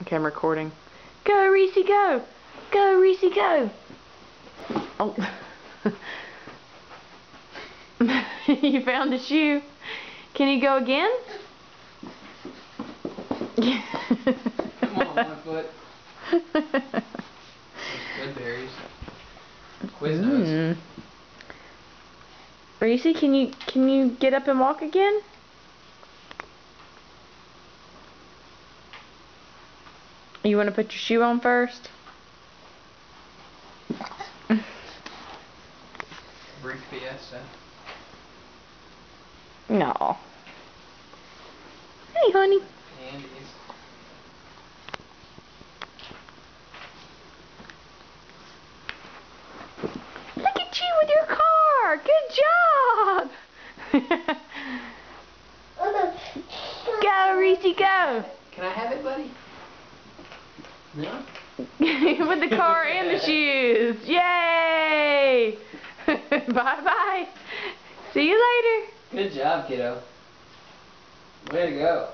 Okay, I'm recording. Go, Reese, go! Go, Reese, go! Oh. You found the shoe. Can you go again? Come on, 1 foot. Good berries. Quiznos. Reese, can you get up and walk again? You want to put your shoe on first? Brick Fiesta. No. Hey, honey. Andes. Look at you with your car. Good job. Go, Reese, go. Can I have it, buddy? No? With the car and the shoes. Yay! Bye-bye. See you later. Good job, kiddo. Way to go.